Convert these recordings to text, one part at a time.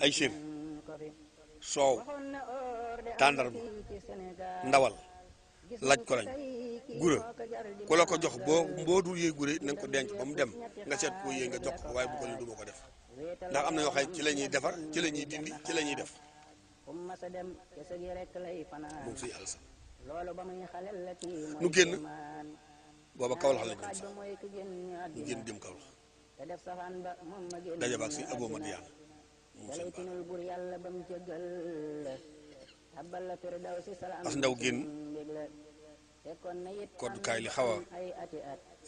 ay sir soow tàndarma ndawal laaj ko lañ gura ku la ko jox boo dul yëy gura na nga ko denc ba mu dem nga seet koo yëy nga jox ko waaye bu ko ni du ma ko def ndax am na yoo xam ci la ñuy defar ci la ñuy dindi ci la ñuy def moom suñu àll sax nu génn booba Kawlax lañ dem sax nu génn dem Kawlax daje baag si Abou Madiane moom seen baax as ndaw génn koddukaay li xaw a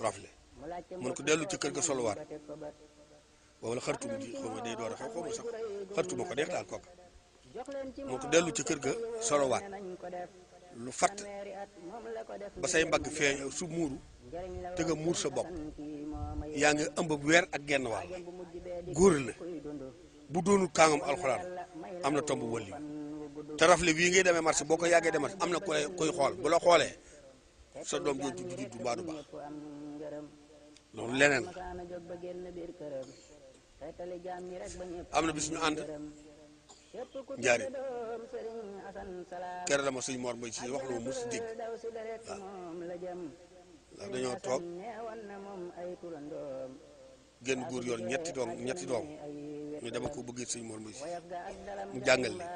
rafle mun ko dellu ci kër ga soluwaat boobu la xartum ji xaw ma day door a xew xaw ma sax xartuma ko deex daal kooka mun ko dellu ci kër ga soluwaat lu fatt ba say mbagg feeñ su muuru te nga muur sa bopp yaa ngi ëmb weer ak genn wàll góor la bu doonul kaangam alxuraan am na tomb wëlli te rafle bii ngay demee marché boo ko yàggee demee am na koy xool bu la xoolee sa doom jooju du juddu mbaa du baax loolu leneen la am na bis ñu ànd njaari kere dama sëñ Mor Mbaye si wax la ma mos dégg waaw ndax dañoo toog genn góor yoon ñetti doom ñu dama ko bëgg sëñ Mor Mbaye si mu jàngal leen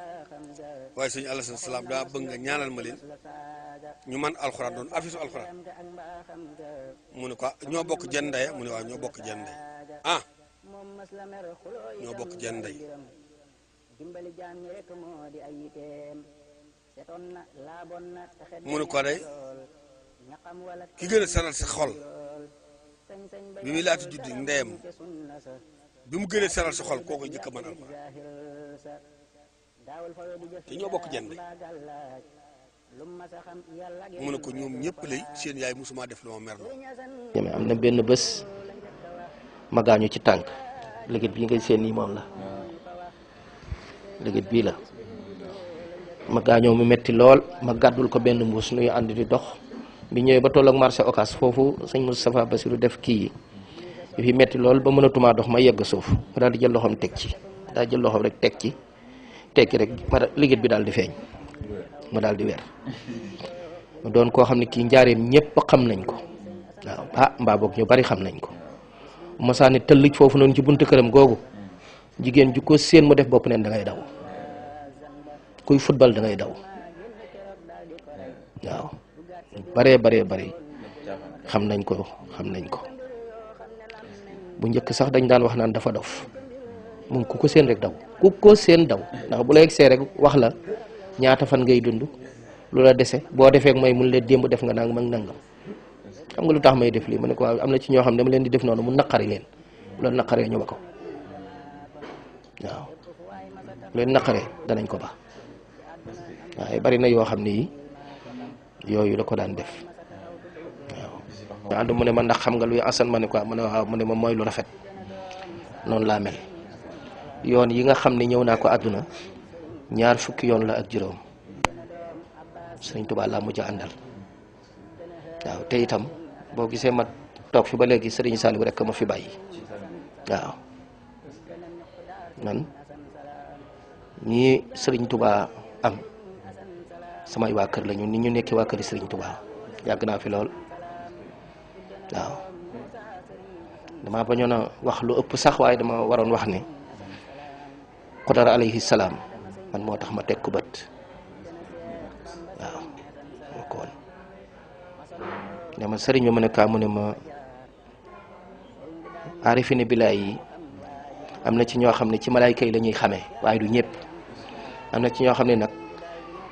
waaye sëñ Alassane Salaam daa bëgg nga ñaanal ma leen ñu man alxuraan doon afisu alxuraan mu ne ko ñoo bokk jenn ndey mu ne waaw ñoo bokk jenn ndey ah ñoo bokk jenn ndey mu ne ko day ki gën a saral sa xol bi muy laata juddi ndeyam bi mu gën a saral sa xol kooku njëkk a mën alxuraan te ñoo bokk jenn ndey mu ne ko ñoom ñëpp lay seen yaay musuma def lu ma mer na am na benn bés ma gaañu ci tànk léegi bii ngay seen nii moom la léegi bii la ma gaañoo mu metti lool ma gàddul ko benn mbuus nuy ànd di dox bi ñëwee ba toll ak marché Ocass foofu sëñ Moustapha Bassirou def kii yi fi metti lool ba mënatumaa dox ma yegg suuf ma daal di jël loxoom teg ci daal jël loxoom rek tekki rek ma liggéey bi daal di feeñ ma daal di weer ma doon koo xam ne kii njaareem ñëpp xam nañ ko waaw mbaa boog ñu bari xam nañ ko mosaani tëllëj foofu noonu ci buntu këram googu jigéen ju ko séen mu def bopp neen da ngay daw kuy football da ngay daw waaw baree xam nañ ko bu njëkk sax dañ daan wax naan dafa dof moom ku ko séen rek daw ku ko séen daw ndax bu la yegsee rek wax la ñaata fan ngay dund lu la dese boo defee mooy mun leen démb def nga nangam ak nangam xam nga lu tax may def lii ma ne ko waaw am na ci ñoo xam ne dama leen di def noonu mu naqari leen loolu naqaree ñu ba ko waaw leen naqaree danañ ko ba waaye bari na yoo xam ne yi yooyu da ko daan def waaw ànd mu ne ma ndax xam nga luy asan ma ne quoi mu ne waaw mu ne ma mooy lu rafet noonu laa mel yoon yi nga xam ne ñëw naa ko àdduna 20 fukki yoon la ak juróom Sëriñ Tuubaa laa mujj àndal waaw te itam boo gisee ma toog fi ba léegi Sëriñ Saliou rek ma fi bàyyi waaw man ñii Sëriñ Tuubaa am samay waa kër lañu ni ñu nekkee waa këri Sëriñ Tuubaa yàgg naa fi lool waaw dama bañoon a wax lu ëpp sax waaye dama waroon wax ne Xodar alayhi salaam man moo tax ma teg ko bët waaw moo ko woon ne ma sëriñ bi mu ne kaa mu ne ma aarifine bilaay yi am na ci ñoo xam ne ci malaayka yi la ñuy xamee waaye du ñëpp am na ci ñoo xam ne nag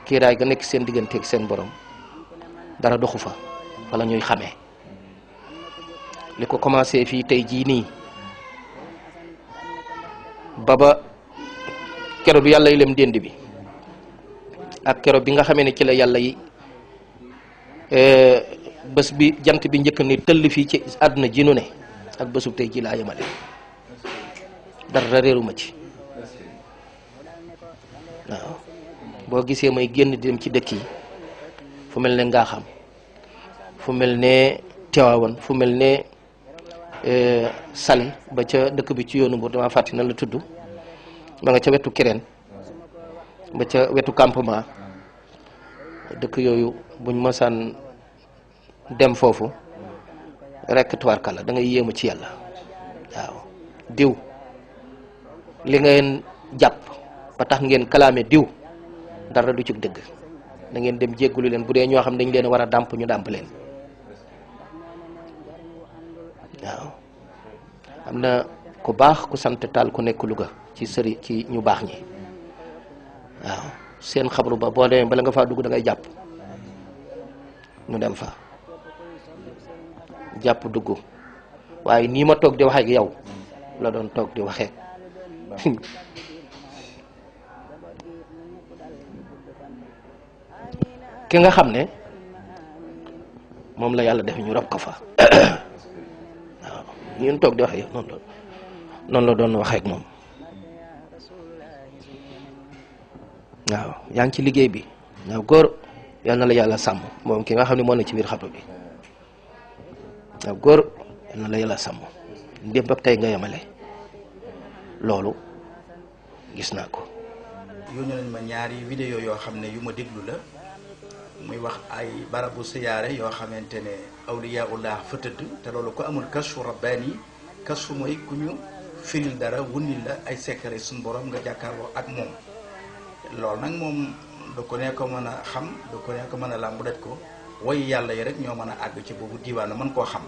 kiiraay ga nekk seen digganteeg seen borom dara doxu fa wala ñuy xamee li ko commencé fii tey jii nii baba kero bi yàlla yi lem dénd bi ak kero bi nga xamee ne ci la yàlla yi bés bi jant bi njëkk ni tëll fii ci àdduna ji nu ne ak bésub tey ji laa yemale dara réeruma ci waaw boo gisee may génn di dem ci dëkk yi fu mel ne Ngaaxam fu mel ne Tiwaawan fu mel ne Sali ba ca dëkk bi ci yoonu Mbuur dama fàtti na la tudd ma nga ca wetu Kirène ba ca wetu campement dëkk yooyu buñ mësaan dem foofu rekk tubaarkàlla da ngay yéemu ci yàlla. waaw diw li ngeen jàpp ba tax ngeen kalaame diw dara du ci dëgg da ngeen dem jéggulu leen bu dee ñoo xam dañ leen war a dàmp ñu dàmp leen. waaw am na ku baax ku sant Taal ku nekk Louga ci sëri ci ñu baax ñi waaw seen xabru ba boo demee bala nga faa dugg da ngay jàpp ñu dem fa jàpp dugg waaye nii ma toog di waxee ak yow la doon toog di waxee ki nga xam ne moom la yàlla def ñu rob ko fa waaw ñun toog di waxee yow noonu la doon waxee ak moom. waaw yaa ngi ci liggéey bi waaw góor yal na la yàlla sàmm moom ki nga xam ne moo ne ci biir xabru bi waaw góor yal na la yàlla sàmm démb ak tey nga yemale loolu gis naa ko. yónnee nañ ma ñaari vidéo yoo xam ne yu ma déglu la muy wax ay barabu siyaare yoo xamante ne awliyaullah fa tëdd te loolu ko amul kashfu rabbaani kashfu mooy ku ñu firil dara wunnil la ay secret suñu borom nga jàkkaarloo ak moom. loolu nag moom du ko ne ko mën a xam du ko ne ko mën a làmbu daj ko woy yàlla yi rek ñoo mën a àgg ci boobu diiwaan mën koo xam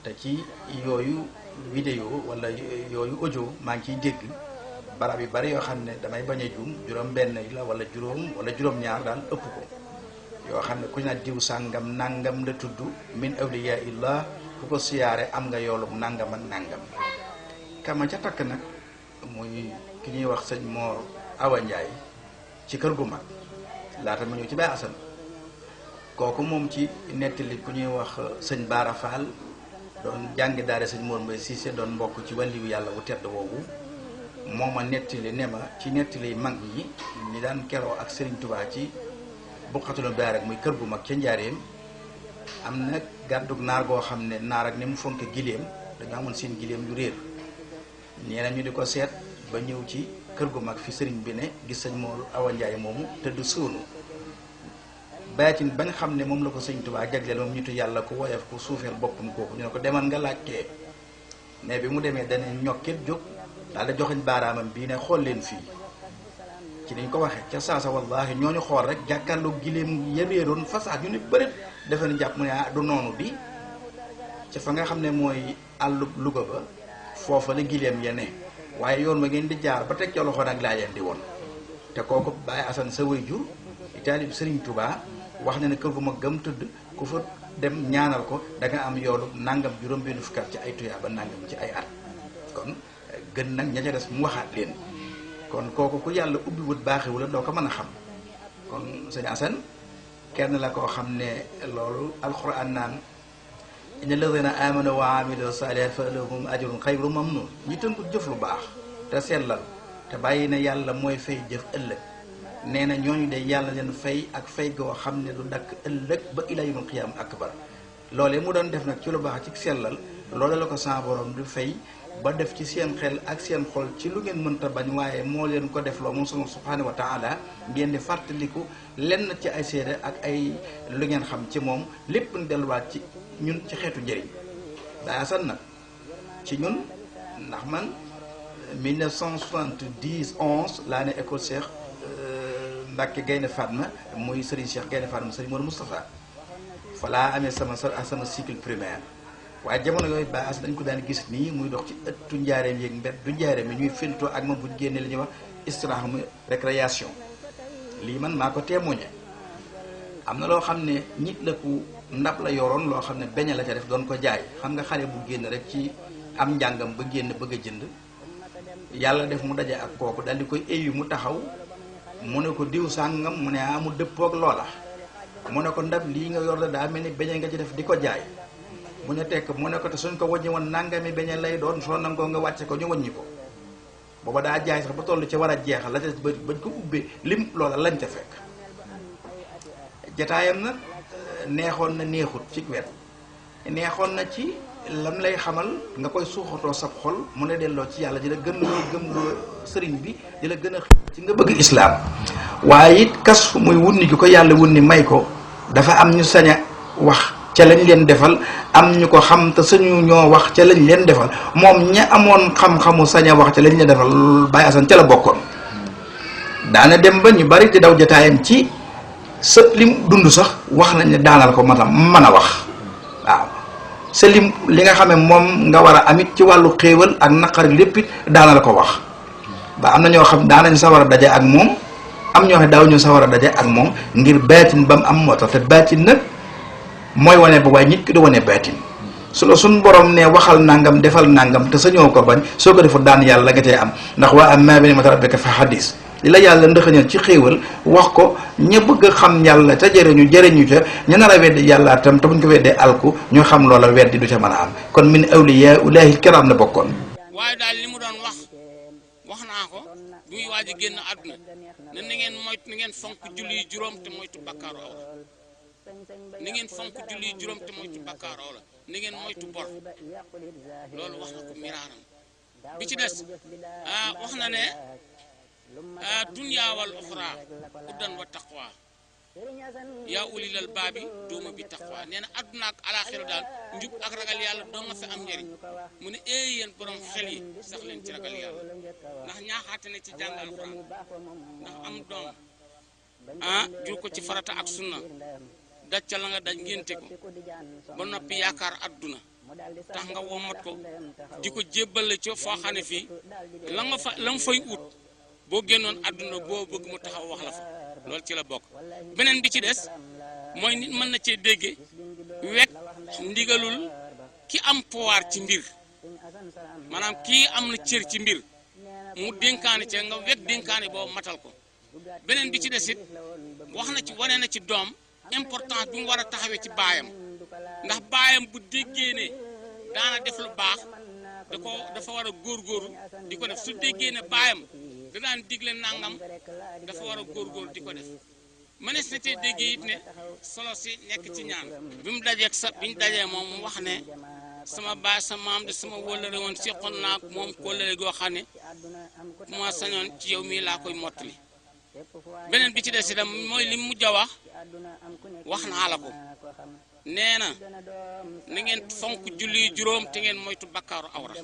te ci yooyu vidéo wala yooyu audio maa ngi ciy dégg barab yu bari yoo xam ne damay bañ a juum juróom benn la wala juróom-ñaar daal ëpp ko yoo xam ne ku ñu naan diw sàngam nangam la tudd min awliya illah ku ko siyaare am nga yoolum nangam ak nangam kama ca takk nag muy ki ñuy wax sëñ Mor Awa Ndiaye ci kër gu mag laata ma ñëw ci Baye Assane kooku moom ci nettali ku ñuy wax sëñ Baara Fall doon jàngi daare sëñ Mor Mbaye Cissé doon mbokk ci wàlliwu yàlla wu tedd woowu moo ma nettali ne ma ci nettali mag ñi ñi daan keroo ak Serigne Touba ci buqatulu baar ak muy kër gu mag ca Njaareem am na gàddug naar goo xam ne naar ak ni mu fonke giléem dañoo amoon seen giléem yu réer nee na ñu di ko seet ba ñëw ci kër gu mag fi sëriñ bi ne gis sëñ Mor Awa Ndiaye moomu tëdd sóonu baatin ba nga xam ne moom la ko sëñ Tuubaa jagleel moom nitu yàlla ku woyof ku suufeel boppam kooku ñu ne ko demal nga laajtee ne bi mu demee dana ñokket jóg daal di joxeñ baaraamam bii ne xool leen fii ci niñ ko waxee ca saasa wallahi ñooñu xool rek jàkkaarloo giléem ya réeroon fasaat ñu ne bërit defe na jàpp mu ne du noonu di ca fa nga xam ne mooy àllub Louga ba foofa la giléem ya ne waaye yoon wa ngeen di jaar ba teg ca loxo nag laa leen di woon te kooku Baye Assane sa waajur di taalib Serigne Touba wax na ne kër gu mag gëm tëdd ku fa dem ñaanal ko da nga am yoolu nangam juróom benn fukkat ci ay tuyaa ba nangam ci ay at kon gën nag ña ca des mu waxaat leen kon kooku ku yàlla ubbi wut baaxewu la doo ko mën a xam kon sëñ Assane kenn la koo xam ne loolu alxuraan naan inna alladina amanu wa amilu salihat fa lahum ajrun xayru mamnun ñi tënku jëf lu baax te sellal te bàyyi na yàlla mooy fay jëf ëllëg nee na ñooñu de yàlla leen fay ak fay goo xam ne du dakk ëllëg ba ila yawmul qiyaam akbar loolee mu doon def nag ci lu baax ci sellal loole la ko sa borom di fay ba def ci seen xel ak seen xol ci lu ngeen mënta bañ waaye moo leen ko def loo moom sama subhanahu wa taala ngeen di fàttaliku lenn ci ay seede ak ay lu ngeen xam ci moom lépp ñu delluwaat ci ñun ci xeetu njëriñ Baye Assane nag ci ñun ndax man 1970 11 laa ne école Cheikh Mbacke Gaynde Fatma muy Serigne Cheikh Gaynde Fatma Serigne Modou Moustapha fa laa amee sama cycle primaire waaye jamono yooyu Baye Assane dañ ko daan gis nii muy dox ci ëttu njaareem yeeg mbedd du njaareem yi ñuy fentoo ak moom bu ñu génnee li ñuy wax istiraaha muy récréation lii man maa ko témoigné am na loo xam ne nit la ku ndab la yoroon loo xam ne beñe la ca def doon ko jaay xam nga xale bu génn rek ci am njàngam ba génn bëgg a jënd yàlla def mu daje ak kooku dal di koy éyu mu taxaw mu ne ko diw sàngam mu ne mu dëppoog loola mu ne ko ndab lii nga yor la daa mel ni beñe nga ci def di ko jaay mu ne tekk mu ne ko te suñ ko wàññi woon nangami beñe lay doon soo nangoo nga wàcce ko ñu wàññi ko booba daa jaay sax ba toll ci war a jeexal la ca bañ ko ubbee lim loola lañ ca fekk jataayam nag neexoon na neexut ci wet neexoon na ci lam lay xamal nga koy suuxatoo sab xol mu ne delloo ci yàlla di la gën loo gëm loo sëriñ bi di la gën a ci nga bëgg islaam waaye it kas muy wunni gi ko yàlla wunni may ko dafa am ñu sañ a wax ca lañ leen defal am ñu ko xam te sañu ñoo wax ca lañ leen defal moom ña amoon xam-xamu sañ a wax ca lañ leen defal Baye Assane ca la bokkoon daana dem ba ñu bari di daw jataayam ci sa lim dund sax wax nañ ne daanal ko matam mën a wax waaw sa lim li nga xam ne moom nga war a amit ci wàllu xéewal ak naqar lépp it daana la ko wax ba am na ñoo xam daanañ sawar a daje ak moom am ñoo xam daaw ñu sawar a daje ak moom ngir baatin ba mu am moo tax te baatin nag mooy wane ba waaye nit ki du wane baatin su la suñ borom ne waxal nangam defal nangam te sañoo ko bañ soo ko deful daan yàlla nga cee am ndax waa ammaa bi ni'mati rabbika fa haddis li la yàlla ndëxëñal ci xéewal wax ko ña bëgg a xam yàlla te jëriñu ca ña nar a weddi yàlla tam te buñ ko weddee alku ñu xam loola weddi du ca mën a am kon min awliyaa ulaahi kiram la bokkoon. waaye daal li mu doon wax naa ko bu muy waaj a génn àdduna ne na ngeen moytu na ngeen fonk julli juróom te moytu bakkaaru awra na ngeen fonk julli juróom te moytu bakkaaru awra na ngeen moytu bor loolu wax na ko miraaram bi ci des wax na ne dunya wal uxra uddan wa taqwa yaa ulil albaabi duuma bi taqwa nee na àdduna ak alaaxira daal njub ak ragal yàlla doo nga fi am njëriñ mu ne yéen borom xel yi sax leen ci ragal yàlla ndax ñaaxaate ne ci jàng alxuraan ndax am doom jur ko ci farata ak sunna daj ca la nga daj ngénte ko ba noppi yaakaar àdduna tax nga womat ko di ko jébbal la ci foo xam ne fii la nga fay ut boo génnoon àdduna boo bëgg mu taxaw wax la fa loolu ci la bokk beneen bi ci des mooy nit mën na cee dégge wet ndigalul ki am pouvoir ci mbir maanaam kii am na cër ci mbir mu dénkaane ca nga wet dénkaane boobu matal ko beneen bi ci des it wax na ci wane na ci doom importance bi mu war a taxawee ci baayam ndax baayam bu déggee ne daana def lu baax dafa war a góorgóorlu di ko def su déggee ne baayam da daan digle nangam dafa war a góorgóorlu di ko def mënees na cee déggee it ne solo si nekk ci ñaan bi mu dajeeg biñ dajee moom mu wax ne sama baay sa maam de sama wóllëre woon seqoon naa moom kóllëre goo xam ne bu ma sañoon ci yow mii laa koy mottali beneen bi ci des itam mooy li mujj a wax naa la ko nee na na ngeen fonk julli juróom te ngeen moytu bakkaaru awra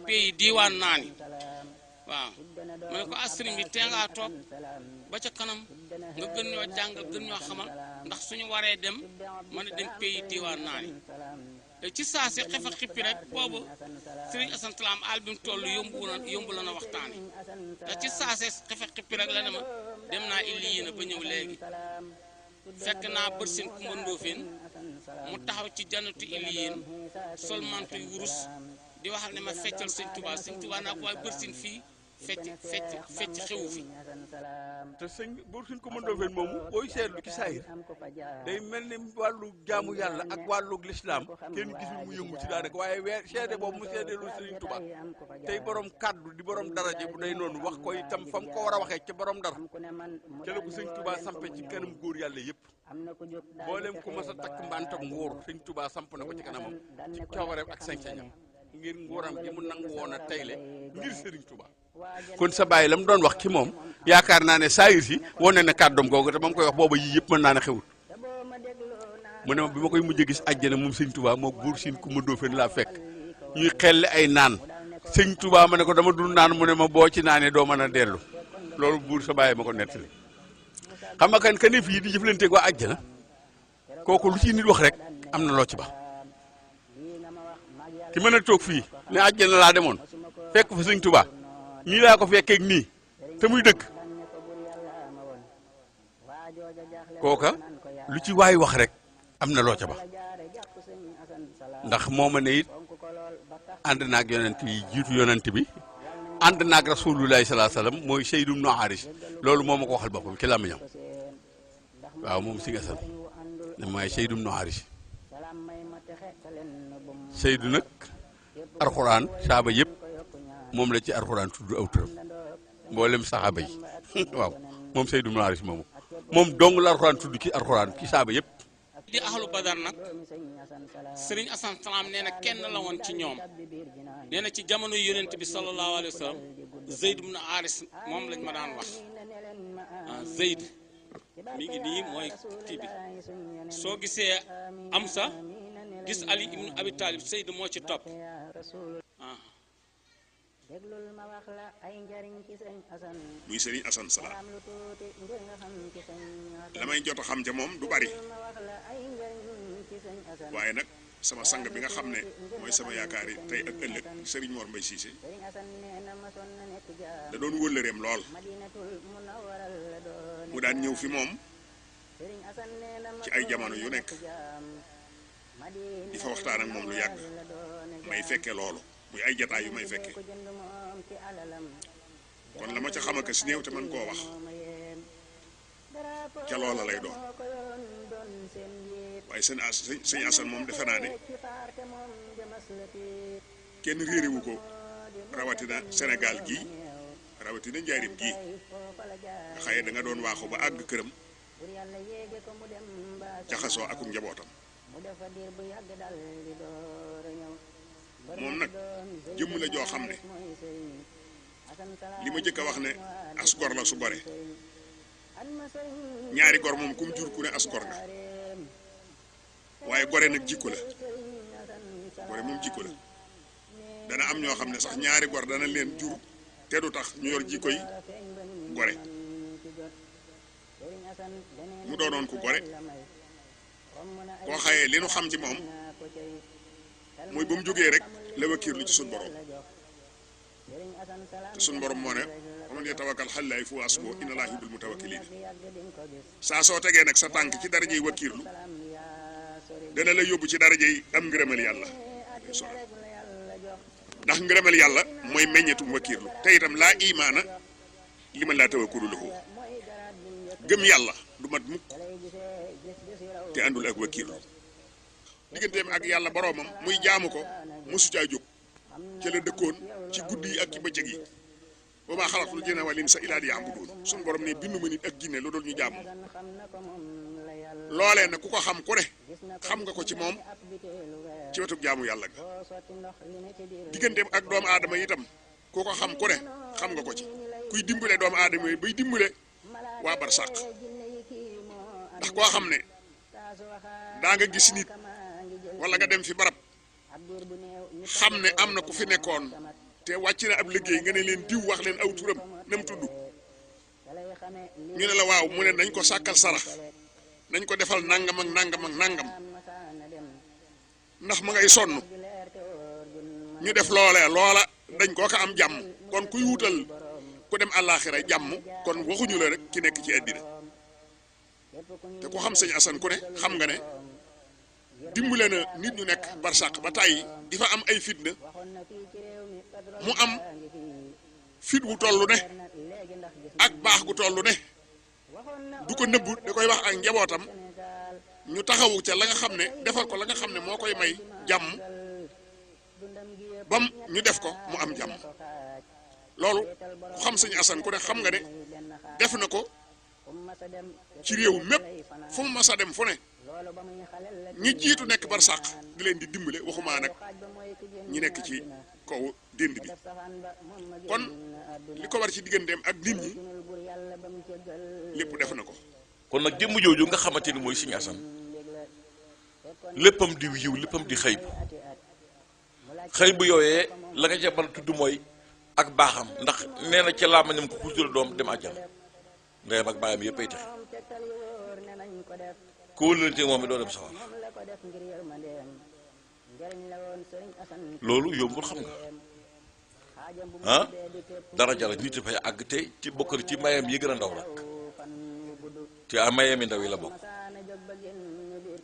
pays diiwaan naa ni waaw mu ne ko sëriñ bi tee ngaa toog ba ca kanam nga gën ñoo jàngal gën ñoo xamal ndax suñu waree dem mën a dem pays diiwaan naa ni ci saa si xefa xippi rek boobu sëriñ Assane Salam al bi mu toll yombu la na waxtaane te ci saa si xefa xippi rek la ne ma dem naa illi yéena ba ñëw léegi fekk naa bët seen Kumba Ndóofeen mu taxaw ci jannatu illi yéen sol mantu wurus di waxal ne ma feccal sëñ Tuubaa naa ko waaye bët seen fii fecc xewu fi te sëñ boo suñ ko mëndoo fen moomu booy seetlu ci saayir day mel ni wàllu jaamu yàlla ak wàllu lislaam kenn gisul mu yëngu ci daanaka waaye seede boobu mu seedeelu Sëriñ Tuubaa tey borom kàddu di borom daraje bu day noonu wax ko itam fa mu ko war a waxee ca borom dara ca la ko Sëriñ Tuubaa sampe ci kanam góor yàlla yëpp boolem ku mas a takk mbantak nguur Sëriñ Tuubaa samp na ko ci kanamam ci coobareem ak sañ-sañam ngir nguuram gi mu nangu woon a tayle ngir Sëriñ Tuubaa kon sa bàyyi la mu doon wax ci moom yaakaar naa ne saayir si wane na kàddoom googu te ba mu koy wax booba yii yëpp mën naa ne xewul mu ne ma bi ma koy mujj gis àjjana moom sëñ Touba moo buur siin ku ma dóofeen laa fekk ñuy xelli ay naan sëñ Touba ma ne ko dama dul naan mu ne ma boo ci naanee doo mën a dellu loolu buur sa bàyyi ma ko nettali xam nga kan ne fii di jëflanteeg waa àjjana kooku lu ci nit wax rek am na loo ci ba ki mën a toog fii ne àjjana laa demoon fekk fa sëñ Touba nii laa ko fekkeeg nii te muy dëkk kooka lu ci waay wax rek am na loo ca ba ndax moo ma ne it ànd naag yonent yi jiitu yonent bi ànd naag rasulullahi salaa salaam mooy Seydou ibnu Haris loolu moo ma ko waxal boppam ci làmmiñam waaw moom si nga sal ne mooy Seydou ibnu Haris Seydou nag alxuraan saaba yëpp moom la ci alxuraan tudd aw turam mboolem saxaaba yi waaw moom Seydou ibnu Haris moomu moom dong la alxuraan tudd ci alxuraan ci saaba yëpp di ahlu badar nag sëriñ Asan Salaam nee na kenn la woon ci ñoom nee na ci jamono yonent bi sallallahu alayhi wa sallam Zeyd ibn Haris moom lañ ma daan wax Zeyd mi ngi nii mooy kii bi soo gisee Amsa gis Ali ibn Abi Talib Zeyd moo ci topp muy sëriñ Asan Salaam la may jot a xam ca moom du bari waaye nag sama sang bi nga xam ne mooy sama yaakaar yi tey ak ëllëg sëriñ Mor Mbay Siise da doon wëllëreem lool mu daan ñëw fi moom ci ay jamono yu nekk di fa waxtaan ak moom lu yàgg may fekke loolu muy ay jataay yu may fekke kon la ma ca xam ak si néew te man koo wax ca loola lay doon waaye sëñ Asan moom defe naa ne kenn réeréwu ko rawatina Sénégal gii rawatina Njaarim gii nga xaye da nga doon waaxu ba àgg këram jaxasoo ak njabootam moom nag jëmm la joo xam ne li ma jëkk a wax ne as gor la su gore ñaari gor moom kum jur ku ne as gor nga waaye gore nag jikko la gore moom jikko la dana am ñoo xam ne sax ñaari gor dana leen jur te du tax ñu yor jikko yi gore mu doonoon ku gore koo xayee li nu xam ci moom mooy ba mu jógee rek la wakiirlu ci suñ borom te suñ borom moo ne wa man yatawakkal alallaahi fa huwa hasbuh inna llaaha yuhibbul mutawakkiliin saa soo tegee nag sa tànk ci darajey wakiirlu dana la yóbbu ci darajey am ngërëmal yàlla ndax ngërëmal yàlla mooy meññetum wakiirlu te itam laa imaana liman laa tawakkula lahu gëm yàlla du mat mukk te àndul ak wakiirlu digganteem ak yàlla boroomam muy jaamu ko mosu caa jóg ca la dëkkoon ci guddi yi ak ci bëccëg yi wa maa xalaqtul jinna wal insa illaa liya'buduun suñu borom ne bindu ma nit ak jinne lu dul ñu jaamu loolee nag ku ko xam ku ne xam nga ko ci moom ci wetu jaamu yàlla ga digganteem ak doomu aadama itam ku ko xam ku ne xam nga ko ci kuy dimbale doomu aadama yi bay dimbale waa barsàq ndax koo xam ne daa nga gis nit wala nga dem fi barab xam ne am na ku fi nekkoon te wàcc na ab liggéey nga ne leen diw wax leen aw turam nam tudd ñu ne la waaw mu ne nañ ko sàkkal sarax nañ ko defal nangam ak nangam ak nangam ndax ma ngay sonn ñu def loola dañ koo ko am jàmm kon kuy wutal ku dem àllaaxira jàmm kon waxuñu la rek ki nekk ci àddina te ku xam sëñ Asan ku ne xam nga ne dimbale na nit ñu nekk barsàq ba tàyyi di fa am ay fitna mu am fit wu tollu ne ak baax gu tollu ne du ko nëbbu da koy wax ak njabootam ñu taxawu ca la nga xam ne defal ko la nga xam ne moo koy may jàmm bam ñu def ko mu am jàmm loolu ku xam sëñ Asan ku ne xam nga ne def na ko ci réew mépp fu mu mas a dem fu ne ñi jiitu nekk barsàq di leen di dimbale waxumaa nag ñi nekk ci kaw dénd bi kon li ko war ci digganteem ak nit ñi lépp def na ko. kon nag jëmm jooju nga xamante ni mooy sëñ Asan léppam di yiw léppam di xëy bu yooyee la nga ca mën a tudd mooy ak baaxam ndax nee na ca làmmiñam ko ku jël doom dem àjjana ndeyam ak baayam yëpp ay tax ku wëlante moom mi doo dem sawar loolu yombul xam nga daraja la nit dafay àgg te ci bokk ci mayam yi gën a ndaw nag te mayam yi ndaw yi la bokk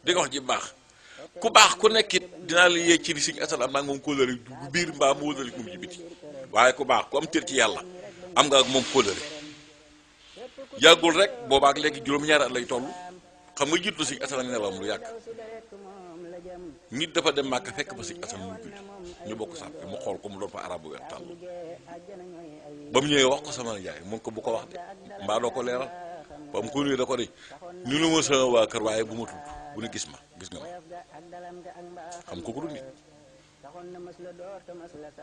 di nga wax ji baax ku baax ku nekkit dinaa la yee ci li sëñ Asan am naa moom kóllëre du biir mbaa mu wëlale moom ci biti waaye ku baax ku am tër ci yàlla am nga ak moom kóllëre yàggul rek boobaak léegi juróom-ñaari at lay toll xam nga jiitu sëñ Asan ak nelawam lu yàgg nit dafa dem Màkka fekk ba sëñ Asan muy julli ñu bokk sàppe mu xool ko mu doon fa arab bu weex tàll ba mu ñëwee wax ko sama yaay mun ko bu ko wax de mbaa doo ko leeral ba mu ko nuyu da ko de ñu lu ma sama waa kër waaye bu ma tudd bu ne gis nga ma xam kooku du nit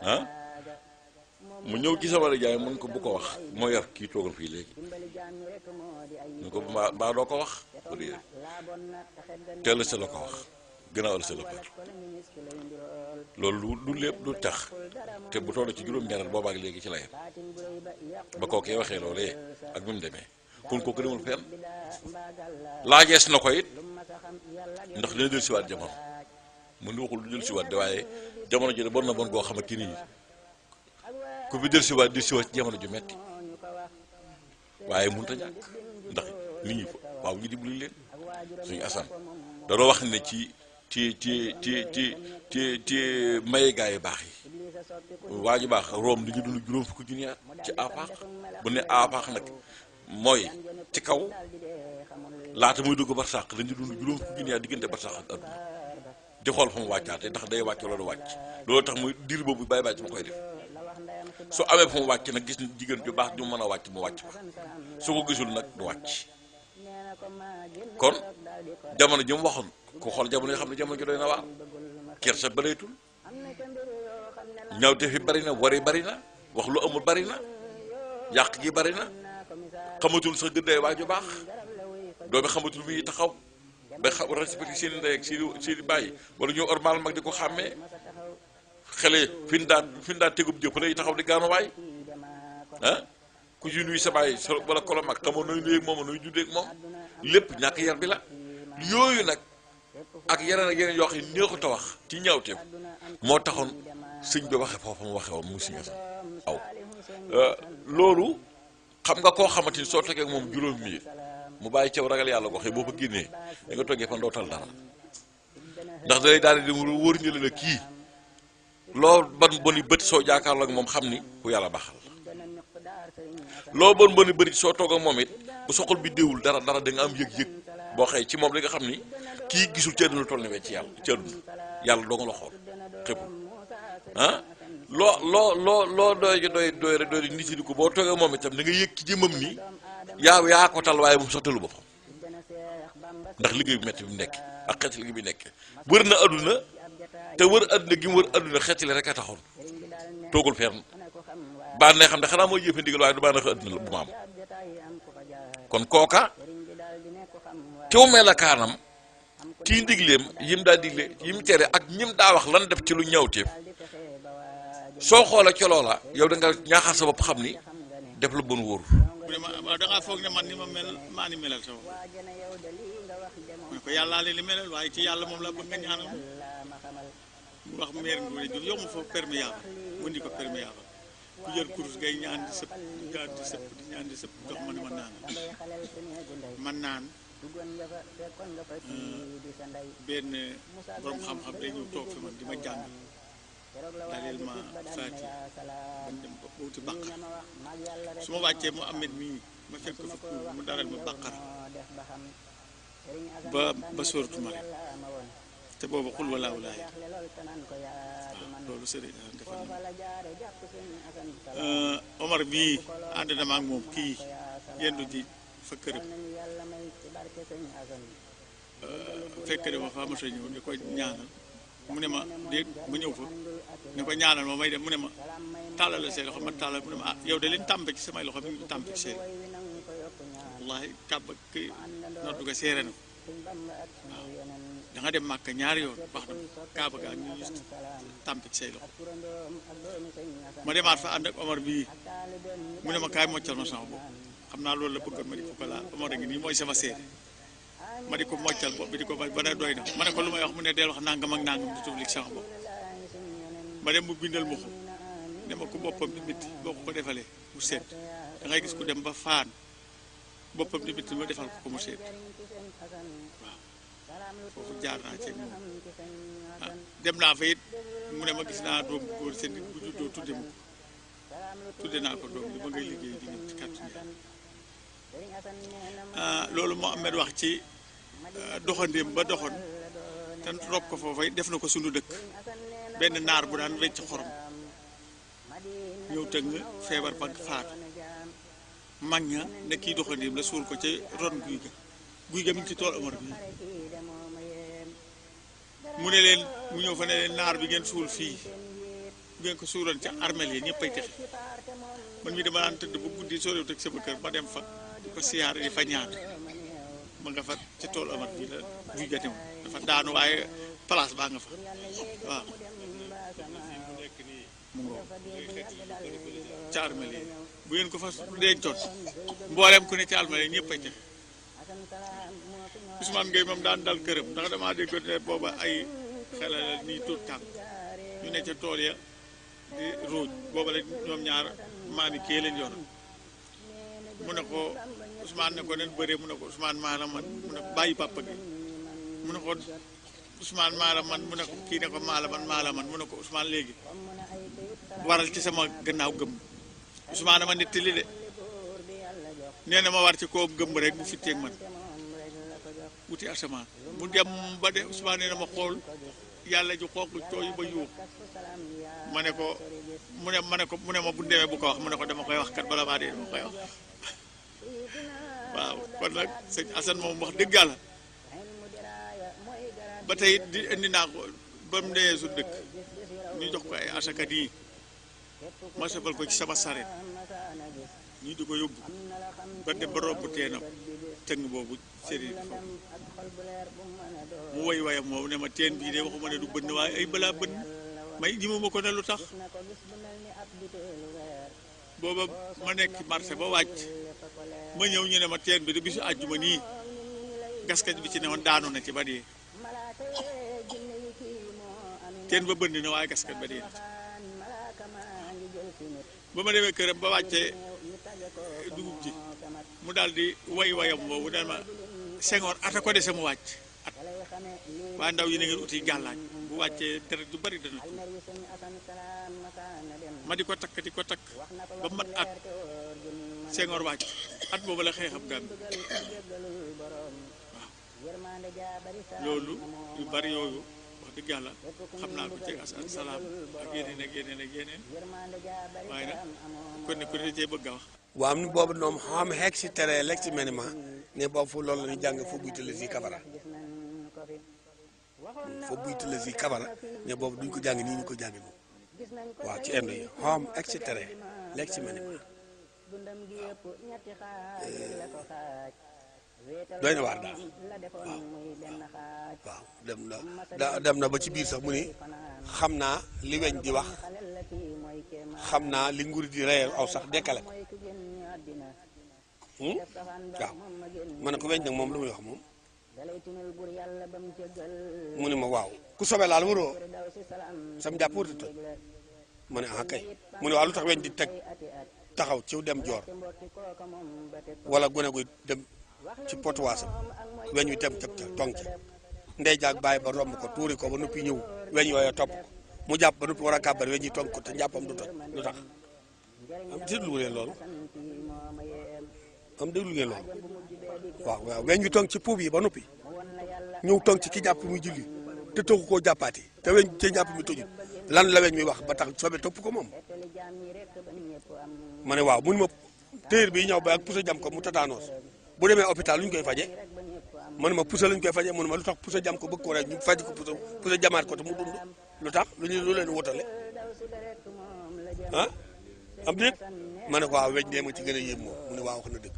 ah mu ñëw ci sama jaay mun ko bu ko wax moo yor kii toogal fii léegi ñu ko baa doo ko wax ba dee teel sa la ko wax gannaaw sa la ko loolu du lépp du tax te bu toll ci juróom-ñaar boobaak léegi ci la yem ba kookee waxee loolee ak bi mu demee kon kooku demul fenn laajees na ko it ndax dina jël siwaat jamono mu ni waxul du jël siwaat de waaye jamono ji de bon na bon goo xamante ni ku fi jël siwaat di siwaat ci jamono ju metti waaye mënut a ñàkk ndax nit ñi waaw ñu dimbali leen suñu asan danoo wax ne ci maye gaa yi baax yi waa ju baax room dañu dund juróom fukki junni at ci afaax bu ne afaax nag mooy ci kaw laata muy dugg barsàq dañu dund juróom fukki junni at diggante barsàq ak adduna di xool fa mu wàccaate ndax day wàcc loolu wàcc loolu tax muy diir boobu bàyyi bàyyi ma koy def su amee fa mu wàcc nag gis jigéen ju baax ju mën a wàcc mu wàcc fa su ko gisul nag du wàcc kon jamono ji mu waxoon ku xool jamono yoo xam ne jamono ji doy na waar kersa bëreetul ñawte fi bari na wari bari na wax lu amul bari na yàq gi bari na xamatul sa gëddaay waaju baax doomi xamatul mi taxaw ba xam respecté seen ndey ak seen bàyyi wala ñu ormal mag di ko xàmmee xale fi ñu daan tegub jëpp lay taxaw di gaanuwaay ah ku ci nuyu sa bàyyi wala kolo mag xamoon nooy nuyu ak moom nooy juddee ak moom lépp ñàkk yar bi la yooyu nag ak yeneen ak yeneen yoo xam ne neexut a wax ci ñaawteef moo taxoon sëñ bi waxe foofu mu waxe woon mu siña sax aw loolu xam nga koo xamante ni soo toggee ak moom juróom mi mu bàyyi caw ragal yàlla goxee boo ko génnee da nga toggee fan doo tal dara ndax dalay daal di wóor ñu la kii loo bon boni bët soo jaakaarloo ak moom xam ni ku yàlla baaxal loo bon boni bëri soo toog ak moom it bu soxol bi déewul dara da nga am yëg-yëg boo xëy ci moom li nga xam ni kii gisul ci àdduna toll ni wecc ci yàlla ci àdduna yàlla doo nga la xool xëpp ah loo doy nit yi ko boo toogee moom itam da nga yëg ci jëmmam ni yaa ko tal waaye moom sax talu boppam ndax liggéey bu metti bi mu nekk ak xeeti liggéey bi nekk wër na àdduna te wër àdduna gi mu wër àdduna xeeti rek a taxoon toogul fenn baa ne xam ne xanaa mooy jëfe ndigal waaye du baa neex àdduna bu ma am kon kooka tew melokaanam ci ndigleem yim daa digle yim tere ak ñim daa wax lan def ci lu ñawteef soo xoolee ci loola yow da nga ñaaxal sa bopp xam ni def la bon wóoru mu ne ma da ngaa foog ne man ni ma mel maa ni melal sama mu ne ko yàllaa leen li melal waaye ci yàlla moom la bëgg nga ñaanal mu wax meer ngi jur yow ma foofu perméable mu ndi ko perméable ku jël kurus ngay ñaan di sëpp di ñaan di sëpp dox ma ne man naan benn borom xam-xam day ñëw toog fi man di ma jàng daleel ma faati man dem ba wuti bàqar su ma wàccee mu amet mii ma fekk ko fi kuur mu daleel ma bàqar ba sóoratu Mariam te boobu xul walaaw laay waaw loolu sëriñ defal na Omar bii ànd na ma ak moom kii yendu ji fa këram fekk de ma fa ma sa ñëw di ko ñaanal mu ne ma déet mu ñëw fa ne ko ñaanal ma may dem mu ne ma tàllal la say loxo ma tàllal mu ne ma ah yow de liñ tàmpe ci samay loxo mi ngi tàmpe ci seen wallahi kàbb ki noddu ga seere na ko waaw da nga dem màkk ñaari yoon wax na kaaba gaa ñu tàmpe ci say loxo ma demaat fa ànd ak Omar bii mu ne ma kaay moccal ma sama bopp xam naa loolu la bëggoon ma di ko laa Omar a ngi nii mooy sama seede ma di ko moccal bopp bi di ko ba ne doy na ma ne ko lu may wax mu ne del wax nangam ak nangam di tuflik sama bopp ma dem mu bindal ma ko ne ma ku boppam di bitti boo ko defalee mu seet da ngay gis ku dem ba faan boppam di bitti ma defal ko mu seet waaw foofu jaar naa ceeg moom ah dem naa fa it mu ne ma gis naa doom bu góor seen nit bu juddoo tudde ma ko tudde naa ko doom bi ba ngay liggéey di ñëw ci kàttu loolu moo Ahmed wax ci doxandéem ba doxoon te rob ko foofa def na ko sunu dëkk benn naar bu daan wecc xorom ñëw tëng feebar ba faatu mag ña ne kii doxandéem la suul ko ca ron guy ga mi ngi ci tool Omar bi mu ne leen mu ñëw fa ne leen naar bi ngeen suul fii ngeen ko suuloon ca armel yi ñëpp ay texe man mi dama daan tëdd bu guddi soriwut ak sama kër ma dem fa di ko siyaare di fa ñaan ma nga fa ca tool Amar bi la buy gate moom dafa daanu waaye place baa nga fa waaw mu ngoo ca armel yi bu ngeen ko fa dencoon mboolem ku ne ca armel yi ñëpp ay texe Ousmane Gueye moom daan dal këram ndax damaa déggoon ne booba ay xale la nii tuut tànk ñu ne ca tool ya di ruuj booba la ñoom ñaar maami kii lañ yor mu ne ko Ousmane ne ko nen bëree mu ne ko Ousmane maa la man mu ne ko bàyyi papa gi mu ne ko Ousmane maa la man mu ne ko kii ne ko maa la man mu ne ko Ousmane léegi waral ci sama gannaaw gëmm Ousmane ma nettali de nee na ma war ci koo gëmm rek mu fitteeg man wuti asamaan mu dem ba de Ousmane nee na ma xool yàlla ju xooq cooyu ba yuux ma ne ko mu ne ma bu demee bu ko wax mu ne ko dama koy wax kat bala maa dee dama koy wax waaw kon nag sëñ Assane moom wax dëgg yàlla ba tey di indi naa ko ba mu dee su dëkk ñu jox ko ay asakat yi ma sabal ko ci sama saret ñu di ko yóbbu ba dem ba romb teena tëng boobu sëriñ mu woy wayam moom ne ma teen bii de waxuma ne du bënn waaye ay balaa bënn may ñimuma ko ne lu tax booba ma nekk marché ba wàcc ma ñëw ñu ne ma teen bi de bisu àjjuma nii gaskat bi ci ne woon daanu na ci ba dee teen ba bënn na waaye gaskat ba dee ba ma demee këram ba wàccee dugub ji mu daal di way wayam boobu dal ma Senghor ata ko dese mu wàcc at waaye ndaw yi na ngeen uti gàllaaj bu wàccee deret du bari dana tuur ma di ko takk ba mat at Senghor wàcc at boobu la xeexam Gàmbi waaw loolu yu bari yooyu wax dëgg yàlla xam naa ko ci asalaam ak yeneen waaye nag kon ne ku ne cee bëgg a wax waaw am na boobu ñoom xam xeeg si tere lekk si meni ma ne boobu fu loolu la ñu jàng foo buytale si kabara foo buytale si kabara ne boobu duñ ko jàng nii ñu ko jàng nii waaw ci indo yi xam xeeg si tere lekk si meni ma doy na waar daal waaw dem na ba ci biir sax mu ni xam naa li weñ di wax xam naa li nguur di reyal aw sax dekkale ko waaw ma ne ko weñ nag moom lu muy wax moom mu ne ma waaw ku sobe laal waroo sam jàpp warta toj ma ne ah kay mu ne waaw lu tax weñ di teg taxaw ci dem joor wala gone guy dem ci potuwaasam weñ wi tem cëp ca tong ci ndey jaag bàyyi ba romb ko tuuri ko ba noppi ñëw weñ yooyu topp ko mu jàpp ba noppi war a kàbbar weñ yi tong ko te njàppam du toj lu tax am déglu ngeen loolu waaw weñ wi tong ci puub yi ba noppi ñëw tong ci ki jàpp muy julli te tëggu koo jàppaati te weñ te njàpp mi tojul lan la weñ mi wax ba tax sobe topp ko moom ma ne waaw mun ma téer bi ñëw ba ak pusa jam ko mu tataanoos bu demee hôpital lu ñu koy faje man ma pusa lañ koy faje man ma lu tax pusa jam ko bëgg ko rek ñu faj ko pusa jamaat ko te mu dund lu tax lu leen wutale ah am déet ma ne ko waaw weñ dee ma ci gën a yéem moom mu ne waaw wax na dëgg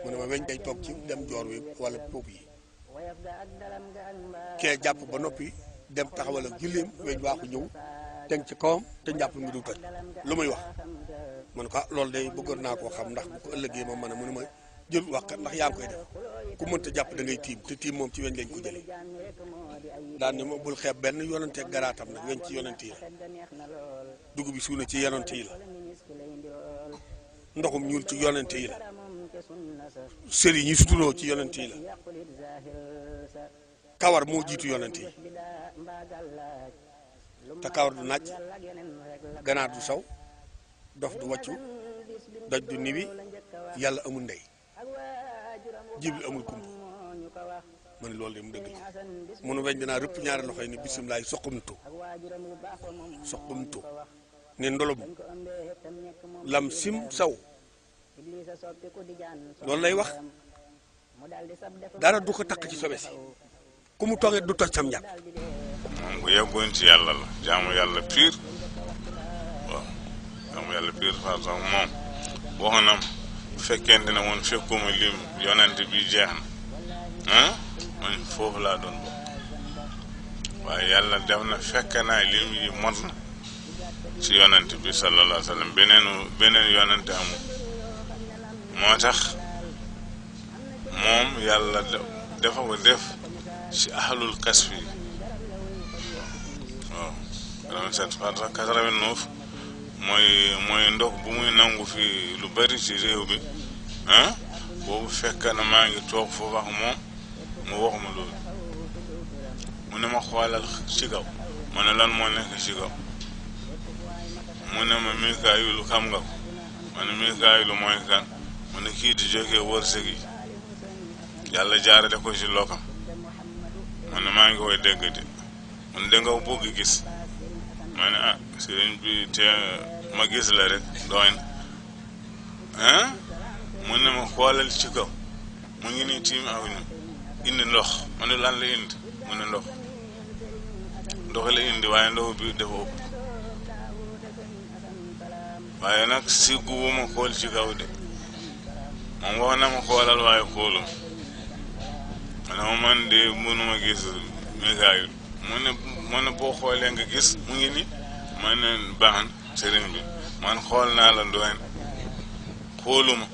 mu ne ma weñ day toog ci dem joor wi wala puub yi kee jàpp ba noppi dem taxawal ak julleem weñ waaxu ñëw teg ci kawam te njàpp mi du toj lu muy wax man ko loolu day bëggoon naa koo xam ndax bu ko ëllëgee ma mën a mu ne ma jël wax kat ndax yaa ngi koy def ku mënta jàpp da ngay tiim te tiim moom ci weñ lañ ko jëlee daan ne ma bul xeeb benn yonante garaatam nag weñ ci yonante yi la dugub bi suuna ci yonante yi la ndoxum ñuul ci yonante yi la sër yi ñi suturoo ci yonante yi la kawar moo jiitu yonante yi te kawar du naaj ganaar du saw dof du wàccu doj du niwi yàlla amul ndey jibril amul kumb ma ne loolu de mu dëgg la munu weñ dinaa rëpp ñaari loxo yi ne bisimilaay soqumtu ne ndolom lam sim saw loolu lay wax dara du ko takk ci sobe si ku mu toogee du toj sam njàpp. moom ku yeggoon ci yàlla la jaamu yàlla pire waaw jaamu yàlla pire par exemple moom wax na bu fekkente ne woon fekkuma lim yonent bi jeex na man foofu laa doon bokk waaye yàlla def na fekk naa lim yi mot na ci yonent bi sallallahu alayhi wa sallam beneen yonent amul moo tax moom yàlla dafa ko def ci ahlul kasfi waaw 87 parce que 89 mooy ndox bu muy nangu fi lu bari ci réew bi boobu fekk na maa ngi toog foofu ak moom mu wax ma loolu mu ne ma xoolal ci kaw ma ne lan moo nekk ci kaw mu ne ma Mikaayilu xam nga ko ma ne Mikaayilu mooy kan mu ne kii di jógee wërsëg yi yàlla jaarale ko ci lokam ma ne maa ngi koy dégg de mu ne danga bëgg gis ma ne sëriñ bi te ma gis la rek doy na mu ne ma xoolal ci kaw mu ngi nii tiim ak ñu indi ndox ma ne lan la indi mu ne ndox la indi waaye ndox bi dafa ëpp waaye nag siggu bu ma xool ci kaw de moom wax na ma xoolal waaye xoolum ma ne ma man de mënuma gis Mikaayil mu ne boo xoolee nga gis mu ngi ni ma ne baax na sëriñ bi man xool naa la doyen xooluma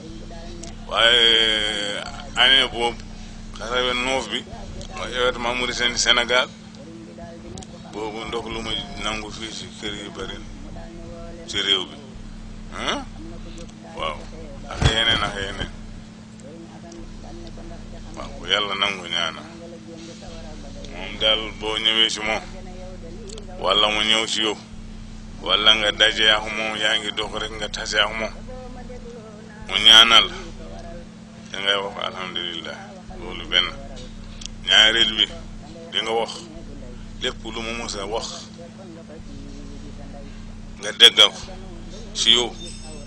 waaye année boobu 89 bi mooy événement Mauritanie Sénégal boobu ndox lu ma nangu fii ci kër yi bari ci réew bi waaw ak yeneen waaw bu yàlla nangu ñaana moom daal boo ñëwee ci moom wala mu ñëw ci yow wala nga daje ak moom yaa ngi dox rek nga tase ak moom mu ñaanal da ngay wax alhamdulillah loolu benn ñaareel bi di nga wax lépp lu mu mës a wax nga déggal ko ci yow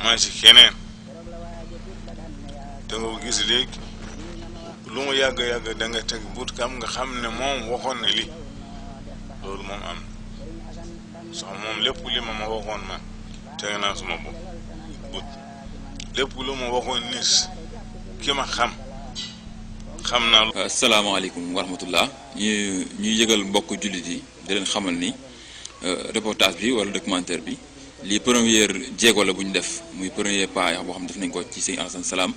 maa ci keneen da nga ko gis léegi lu mu yàgg da nga teg but kam nga xam ne moom waxoon na li loolu moom am sax moom lépp li ma waxoon man teg naa suma but lépp lu ma waxoon nit ki ma xam naa. asalaamaaleykum wa rahmatullah ñuy yëgal mbokk jullit yi di leen xamal ni reportage bi wala documentaire bi lii première jéego la bu ñu def muy premier pas boo xam def nañ ko ci Sëñ Alassane Salam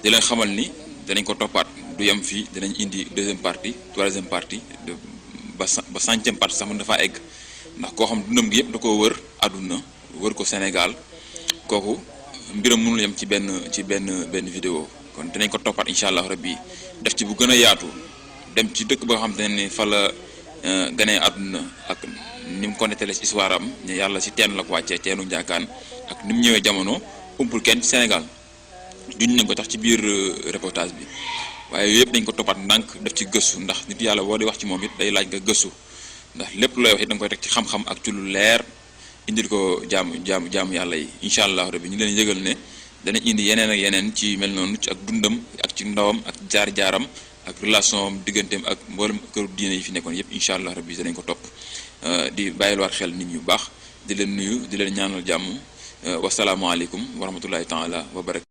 di leen xamal ni danañ ko toppaat du yem fii danañ indi deuxième partie troisième partie ba 100e partie sax mën dafa egg ndax koo xam dundam gi yëpp da ko wër àdduna wër ko Sénégal kooku mbiram mënul yem ci benn vidéo kon dinañ ko toppaat incha allah rabbi def ci bu gën a yaatu dem ci dëkk ba nga xam te ne fa la ganee àdduna ak ni mu ko nettalee ci histoire am yàlla ci teen la ko wàccee teenu njaakaan ak ni mu ñëwee jamono umpul kenn ci Sénégal duñ nañ ko tax ci biir reportage bi waaye yooyu yëpp dañ ko toppaat ndànk def ci gëstu ndax nit yàlla boo di wax ci moom it day laaj nga gëstu ndax lépp looy wax it da nga koy teg ci xam-xam ak ci lu leer indil ko jaamu yàlla yi incha allah rabbi ñu leen yëgal ne danañ indi yeneen ak yeneen ci mel noonu ci ak dundam ak ci ndawam ak jaar-jaaram ak relation am digganteem ak mboolem këru diine yi fi nekkoon yëpp incha allah rabbi danañ ko topp di bàyyiluwaat xel nit ñu baax di leen nuyu di leen ñaanal jàmm wasalaamaaleykum wa rahmatullahi taala wa barakatu